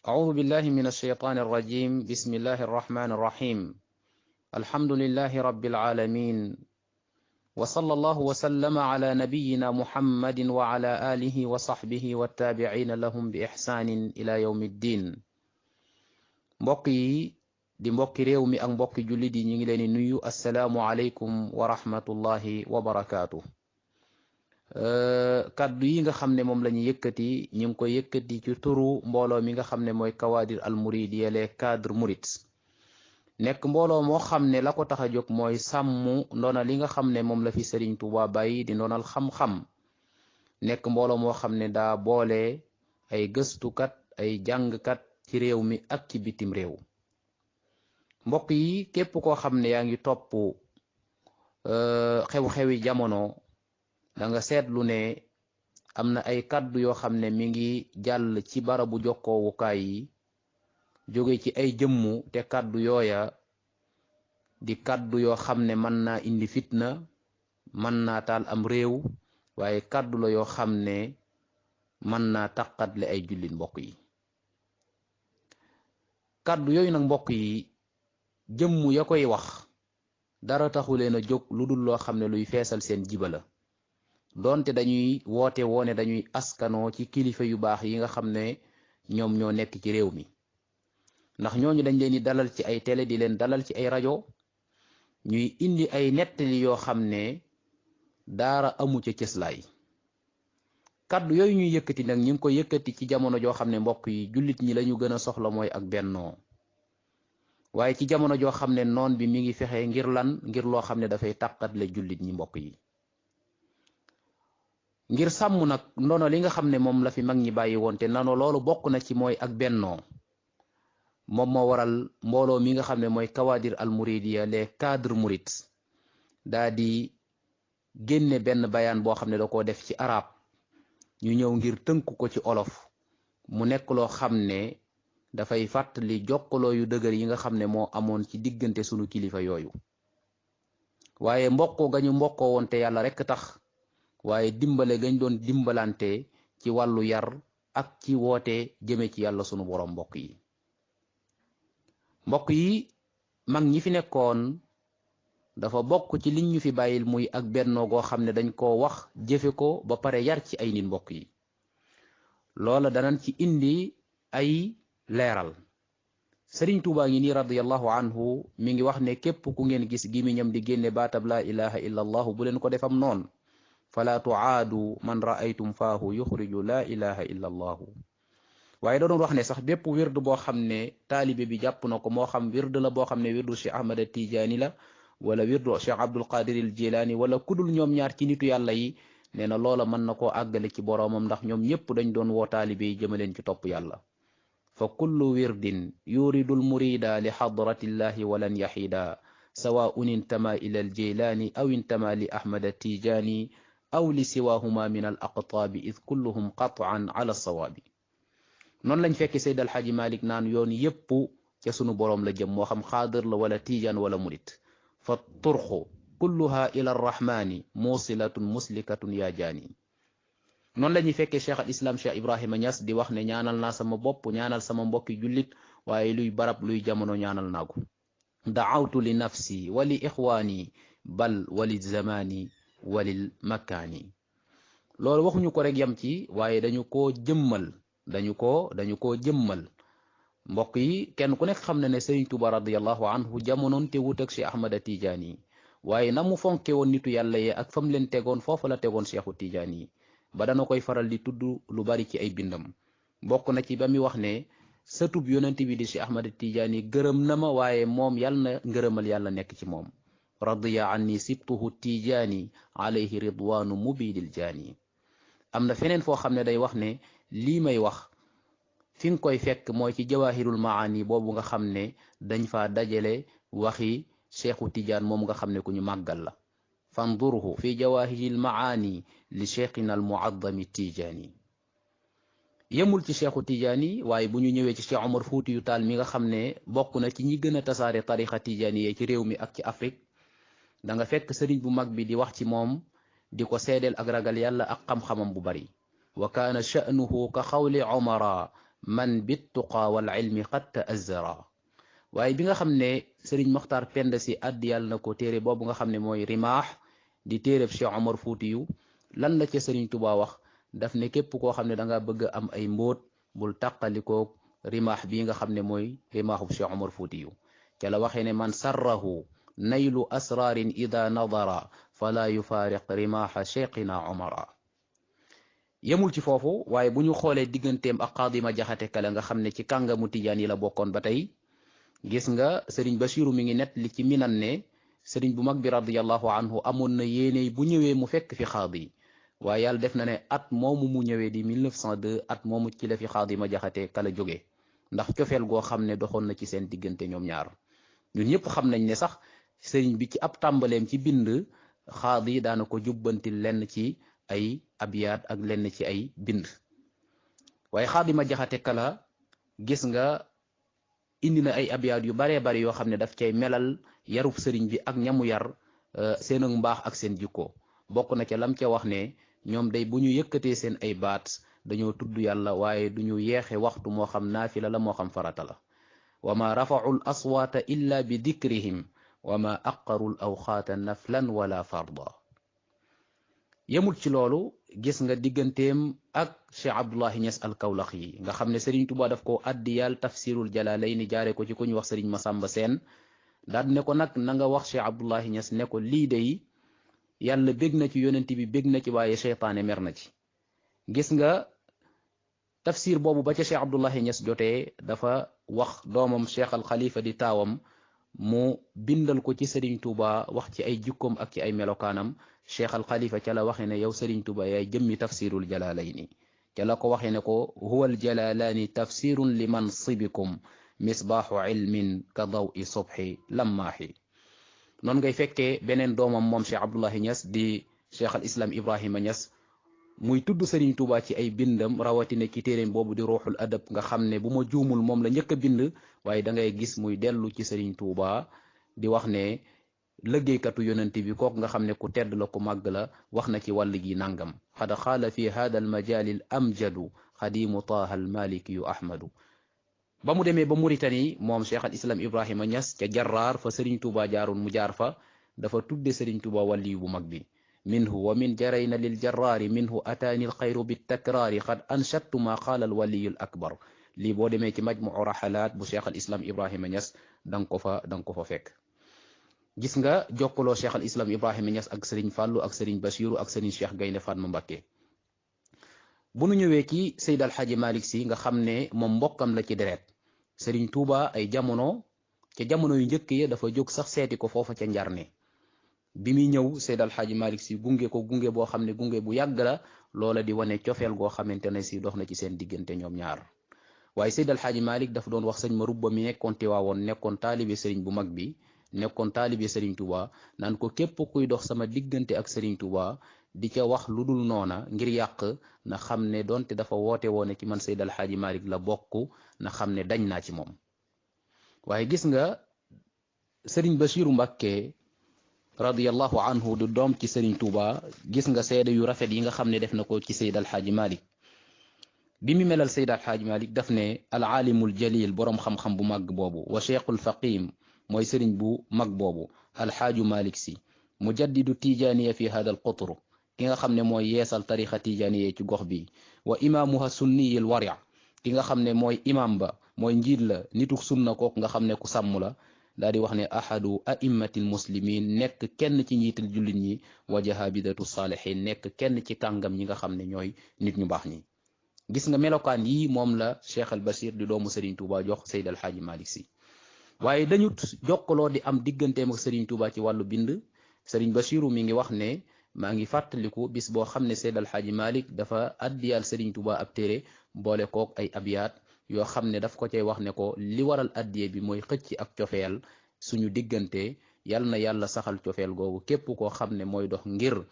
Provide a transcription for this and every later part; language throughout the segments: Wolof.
أعوذ بالله من الشيطان الرجيم بسم الله الرحمن الرحيم الحمد لله رب العالمين وصلى الله وسلم على نبينا محمد وعلى آله وصحبه والتابعين لهم بإحسان إلى يوم الدين mbokki di mbokki réew mi ak mbokki jullit yi ñu ngi leen di nuyu assalaamu aleykum wa rahmatullahi wa barakaatu. kaddu yi nga xam ne moom la ñu yëkkati ñu ngi ko yëkkati ci turu mbooloo mi nga xam ne mooy kawaadir al muriidiyya les cadres murit nekk mbooloo moo xam ne la ko tax a jóg mooy sàmm ndoona li nga xam ne moom la fi Sëriñ Tuubaa bàyyi di ndoonal xam-xam. nekk mbooloo moo xam ne daa boole ay gëstukat ay jàngkat ci réew mi ak ci bitim réew. mbokk yi képp koo xam ne yaa ngi topp xew-xewi jamono da nga seetlu ne am na ay kaddu yoo xam ne mi ngi jàll ci barabu jokkoowukaay yi jóge ci ay jëmmu te kaddu yooya di kaddu yoo xam ne mën naa indi fitna mën naa taal am réew waaye kaddu la yoo xam ne mën naa taqatle ay jullit mbokk yi. kaddu yooyu nag mbokk yi jëmmu ya koy wax dara taxu leen a jóg lu dul loo xam ne luy feesal seen jiba la doonte dañuy woote woone dañuy askanoo ci kilifa yu baax yi nga xam ne ñoom ñoo nekk ci réew mi, ndax ñooñu dañ leen di dalal ci ay télé di leen dalal ci ay rajo ñuy indi ay nettali yoo xam ne daara amu ca cëslaay. kaddu yooyu ñuy yëkkati nag ñu ngi ko yëkkati ci jamono joo xam ne mbokk yi jullit ñi lañu gën a soxla mooy ak bennoo, waaye ci jamono joo xam ne noon bi mi ngi fexe ngir lan ngir loo xam ne dafay tàqatle jullit ñi mbokk yi. ngir sàmm nag ndono li nga xam ne moom la fi mag ñi bàyyi woon te nano loolu bokk na ci mooy ak bennoo, moom moo waral mbooloo mi nga xam ne mooy kawaadir al muriidiyya les cadres murit daa di génne benn bayaan boo xam ne da koo def ci arab ñu ñëw ngir tënk ko ci olof mu nekk loo xam ne dafay fàttali jokkaloo yu dëgër yi nga xam ne moo amoon ci diggante sunu kilifa yooyu, waaye mbokkoo ga ñu mbokkoo woon te yàlla rekk tax, waaye dimbale gañ doon dimbalante ci wàllu yar ak ci woote jëme ci yàlla sunu borom. mbokk yi mag ñi fi nekkoon dafa bokk ci liñ ñu fi bàyyil muy ak bennoo goo xam ne dañ koo wax jëfe ko ba pare yar ci ay nit mbokk yi. loola danañ ci indi ay leeral. Sëriñ Tuubaa ngi nii radiyallahu anhu mi ngi wax ne képp ku ngeen gis gémmiñam di génne baatab laa ilaha illa allahu bu leen ko defam noon fala tuaadu man raaytum faahu yuxriju laa ilaha illa allahu. waaye da doon wax ne sax bépp wird boo xam ne taalibe bi jàpp na ko moo xam wird la boo xam ne wirdu Cheikh Ahmad Tijaani la wala wirdu Cheikh Abdul Qadiril Jilaani wala kudul ñoom ñaar ci nitu yàlla yi, nee na loola mën na koo àggale ci boroomam ndax ñoom ñépp dañ doon woo taalibe yi jëmaleen ci topp yàlla. fa kullu wirdin yuridul murida li xadratillahi walan yaxida sawaun intama ila al Jilaani aw intama li Ahmad Tijaani aw li siwahuma min al aqtaabi id kulluhum qatan ala sawaabi. noonu lañ fekk Seyd Alxaaji Malik naan yoon yépp ca sunu boroom la jëm, moo xam xaadir la wala tijaan wala murit. fa turxu kulluha ila arrahmani musilatun muslikatun yaa jaani. noonu la ñuy fekkee cheikh al islam cheikh Ibrahima Niass di wax ne ñaanal naa sama bopp ñaanal sama mbokki jullit waaye luy barab luy jamono ñaanal naa ko. daawtu li nafsi wa li ixwaani bal wali zamani walil makkaani. loolu waxuñu ko rek yam ci waaye dañu koo jëmmal dañu koo jëmmal. mbokk yi kenn ku nekk xam na ne Sëriñ Tuuba radiyallahu anhu jamonoon te wut ak Cheikh Ahmad Tijaani waaye na mu fonke woon nitu yàlla yee ak fam leen tegoon foofu la tegoon Cheikhu Tijaani ba dana koy faral di tudd lu bari ci ay bindam. bokk na ci ba muy wax ne sëtub yonent bi di Cheikh Ahmad Tijaani gërëm na ma waaye moom yàlla na ngërëmal yàlla nekk ci moom. radiya anni sibtuhu Tijaani alayhi ridwaanu mubidil jaani. am na feneen foo xam ne day wax ne lii may wax fi nga koy fekk mooy ci jawahirul maani boobu nga xam ne dañ fa dajale waxi cheikhu Tidiane moom nga xam ne ku ñu màggal la. fandurhu fi jawahiril maani li cheikhina al muaddami Tijaani. yemul ci cheikhu Tidiane waaye bu ñu ñëwee ci Cheikh Omar Fuuti yu Taal mi nga xam ne bokk na ci ñi gën a tasaare tarixa Tijaani yee ci réew mi ak ci Afrique, da nga fekk sëriñ bu mag bi di wax ci moom di ko seedeel ak ragal yàlla ak xam-xamam bu bari. wa kaana sha'nuhu ka xawli Omara man bittuqa wal ilmi qad ta'azzara. waaye bi nga xam ne sëriñ Moxtaar Penda si addi yàlla na ko téere boobu nga xam ne mooy rimaax di téereb Cheikh Omar Fuutiyu lan la ca sëriñ Tuubaa wax daf ne képp koo xam ne da nga bëgg am ay mbóot bul tàqalikoog rimaax bii nga xam ne mooy rimaaxub Cheikh Omar Fuutiyu ca la waxee ne man sarrahu naylu asrarin ida nadara fala yufaariq rimaaxa cheikhina omara. yemul ci foofu waaye bu ñu xoolee digganteem ak Xaadima Jaxate Kala nga xam ne ci kàngamu tijaan yi la bokkoon ba tey gis nga sëriñ Basiru mi ngi net li ci minan ne sëriñ bu mag bi radiallahu anhu amoon na yéene bu ñëwee mu fekk fi xaadi waaye yàlla def na ne at moomu mu ñëwee di 1902 at moomu ci la fi Xaadima Jaxate Kala jóge ndax cofeel goo xam ne doxoon na ci seen diggante ñoom ñaar. ñun ñëpp xam nañ ne sax sëriñ bi ci ab tàmbaleem ci bind xaadi daana ko jubbanti lenn ci ay abiyaat ak lenn ci ay bind waaye Xaadima Jaxate Kala gis nga indi na ay abiyaat yu baree bari yoo xam ne daf cay melal yarub sëriñ bi ak ñamu yar seen ak mbaax ak seen jikko bokk na ca lam ca wax ne ñoom day bu ñu yëkkatee seen ay baat dañoo tudd yàlla waaye du ñu yeexe waxtu moo xam naafila la moo xam farata la wa ma rafa'u al aswaata illa bi dikrihim wa ma aqaru l awqaata naflan wala farda. yemul ci loolu gis nga digganteem ak Cheikh Abdullahi Niass al Kawlax yi nga xam ne Serigne Touba daf ko addiyal tafsirul Jalaalayni jaare ko ci ku ñu wax Serigne Masamba Seen daal ne ko nag na nga wax Cheikh Abdullahi Niass ne ko lii de yàlla bég na ci yonent bi bég na ci waaye seytaane mer na ci. gis nga tafsir boobu ba ca Cheikh Abdullahi Niass jotee dafa wax doomam Cheikh al Khalifa di taawam mu bindal ko ci Serigne Touba wax ci ay jukkoom ak ci ay melokaanam Cheikh al Khalifa ca la waxee ne yow Serigne Touba yaay jëmmi tafsirul Jalaalayni ca la ko waxee ne ko huwa al jalalaani tafsirun li mansibikum misbaaxu ilmin ka dawi subhi lammaaxi. noonu ngay fekkee beneen doomam moom Cheikh Abdullahi Niass di Cheikh al Islam Ibrahima Niass muy tudd Serigne Touba ci ay bindam rawatina ci téeréem boobu di ruuxul adab nga xam ne bu ma juumul moom la njëkk a bind waaye da ngay gis muy dellu ci Serigne Touba di wax ne liggéeykatu yonent bi kooku nga xam ne ku tedd la ku màgg la wax na ci wàll gi nangam xad xaala fi hada al majalil amjadu xadimu taaha al maliki yu ahmadu. ba mu demee ba Mauritanie moom Cheikh al Islam Ibrahima Niass ca Jarraar fa Serigne Touba jaaroon mu jaar fa dafa tudde Serigne Touba wàlliyu bu mag bi. minhu wa min jarayna lil jarraari minhu ataani alxayru bittakraari qad anshattu ma qaala alwaliyu al akbar. lii boo demee ci majmuu raxalaat bu Cheikh al Islam Ibrahima Niass danga ko fa fekk. gis nga jokkaloo Cheikh al Islam Ibrahima Niass ak Serigne Fallou ak Serigne Bachiru ak Serigne Cheikh Gaynde Fatma Mbakke. bu nu ñëwee ci Seyd al Xaaji Malick si nga xam ne moom mbokkam la ci deret Serigne Touba ay jamono ca jamono yu njëkk ya dafa jóg sax seeti ko foofa ca Njarne. bi muy ñëw Seyd al Xaaji Malick si gunge ko gunge boo xam ne gunge bu yàgg la loola di wane cofeel goo xamante ne si dox na ci seen diggante ñoom ñaar. waaye Seyd al Xaaji Malick dafa doon wax sëñ Marubba mi nekkoon Tiwaawoon nekkoon taalibe Serigne bu mag bi nekkoon taalibe Serigne Touba naan ko képp kuy dox sama diggante ak Serigne Touba di ca wax lu dul noona ngir yàq na xam ne donte dafa woote woone ci man Seyd al Xaaji Malick la bokk na xam ne dañ naa ci moom. waaye gis nga Serigne Bachiru Mbakke radiyallahu anhu du doom ci Serigne Touba gis nga seede yu rafet yi nga xam ne def na ko ci Seyd al Xaaji Malick. bi mu melal Seyd al Xaaji Malick daf ne al aalimul jalil boroom xam-xam bu mag boobu wa cheikhul faqim mooy sëriñ bu mag boobu alxaaju Malick si mujaddidu tijaaniya fi hada al qutr ki nga xam ne mooy yeesal tarixa tijaaniya ci gox bi wa imaamuha sunniyil wari ki nga xam ne mooy imaam ba mooy njiit la nitu sunna kooku nga xam ne ku sàmm la daal di wax ne ahadu aimmatil muslimin nekk kenn ci njiital jullit ñi wa jahabidatu saalihin nekk kenn ci kàngam ñi nga xam ne ñooy nit ñu baax ñi. gis nga melokaan yi moom la Cheikh al Bachir di doomu Serigne Touba jox Seyd al Xaaji Malick si. waaye dañu jokkaloo di am digganteem ak Serigne Touba ci wàllu bind Serigne Bachiru mi ngi wax ne maa ngi fàttaliku bis boo xam ne Seyd al Xaaji Malick dafa addiyal Serigne Touba ab téere boole kook ay abiyaat yoo xam ne daf ko cay wax ne ko li waral addiye bi mooy xëcc ak cofeel suñu diggante yal na yàlla saxal cofeel googu képp koo xam ne mooy dox ngir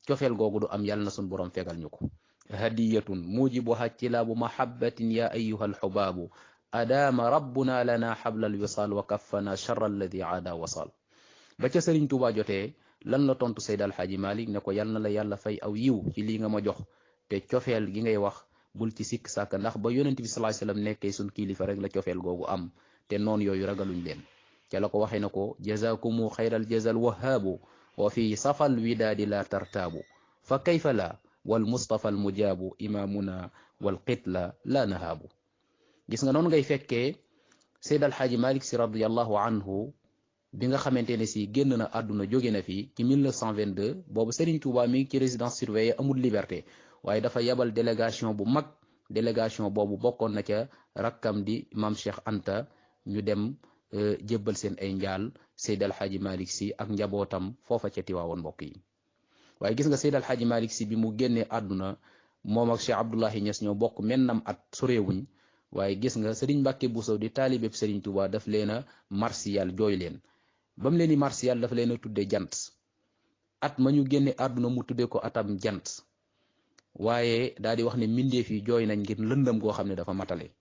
cofeel googu du am yal na suñ borom fegal ñu ko. hadiyatun mujibuha tilaabu mahabbatin ya ayyuha alxubaabu adaama rabbuna lana xablal wisaal wa kaffana charra alladi aada wasal. ba ca Serigne Touba jotee lan la tontu Seyd al Xaaji Malick ne ko yal na la yàlla fay aw yiw ci lii nga ma jox te cofeel gi ngay wax bul ci sikk sàkk ndax ba yonent bi sallallahu alayhi wasallam nekkee suñ kilifa rek la cofeel googu am te noonu yooyu ragaluñ leen ca la ko waxee na ko jazakumu xayral jazal wahaabu wa fi safal widaadi la tartaabu fa kayfa la wal mustafa al mujaabu imaamuna wal qitla la nahaabu. gis nga noonu ngay fekkee Seyd Alxaaji Malik Si radiyallahu anhu bi nga xamante ne si génn na àdduna jóge na fi ci 1922 boobu Serigne Touba mi ngi ci résidence surveillée amul liberté waaye dafa yabal délégation bu mag délégation boobu bokkoon na ca rakkam di Maam Cheikh Anta ñu dem jébbal seen ay njaal Seyd Alxaaji Malik Si ak njabootam foofa ca Tiwaawoon mbokk yi. waaye gis nga Seyd Alxaaji Malik Si bi mu génnee àdduna moom ak Cheikh Abdoulahi Niass ñoo bokk mennam at soreewuñ waaye gis nga Serigne Mbàkke Bousso di taalibeb Serigne Touba daf leen a marsiyal jooy leen ba mu leen di marsiyal dafa leen a tudde jant at ma ñu génne àdduna mu tudde ko atam jant waaye daal di wax ne mbindeef yi jooy nañ ngir lëndëm goo xam ne dafa matale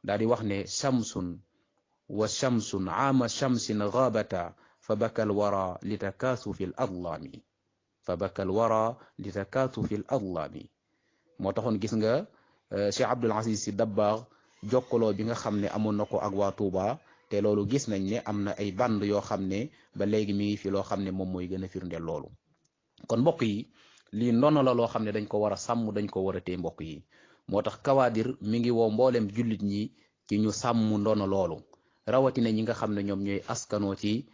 daal di wax ne shamsun wa shamsun aama shamsin gaabata fa bakal wara li takaasu fi l adlaami fa bakal wara li takaasu fi l adlaami moo taxoon gis nga Cheikh Abdul Aziz Si Dabbaax jokkaloo bi nga xam ne amoon na ko ak waa Touba te loolu gis nañ ne am na ay band yoo xam ne ba léegi mi ngi fi loo xam ne moom mooy gën a firndeel loolu. kon mbokk yi lii ndono la loo xam ne dañ ko war a sàmm dañ ko war a téye mbokk yi moo tax kawaadir mi ngi woo mboolem jullit ñi ci ñu sàmm ndono loolu rawatina ñi nga xam ne ñoom ñooy askanoo ci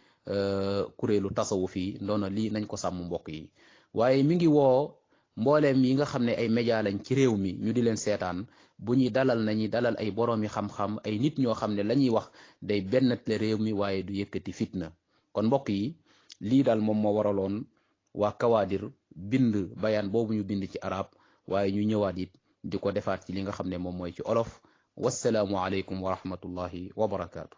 kuréelu tasawuf yi ndono lii nañ ko sàmm mbokk yi waaye mi ngi woo mbooleem yi nga xam ne ay média lañ ci réew mi ñu di leen seetaan bu ñuy dalal nañuy dalal ay boroomi xam-xam ay nit ñoo xam ne la ñuy wax day bennatle réew mi waaye du yëkkati fitna. kon mbokk yi lii daal moom moo waraloon waa kawaadir bind bayaan boobu ñu bind ci arab waaye ñu ñëwaat it di ko defaat ci li nga xam ne moom mooy ci olof. wassalaamu aleykum wa rahmatullahi wa barakaatu.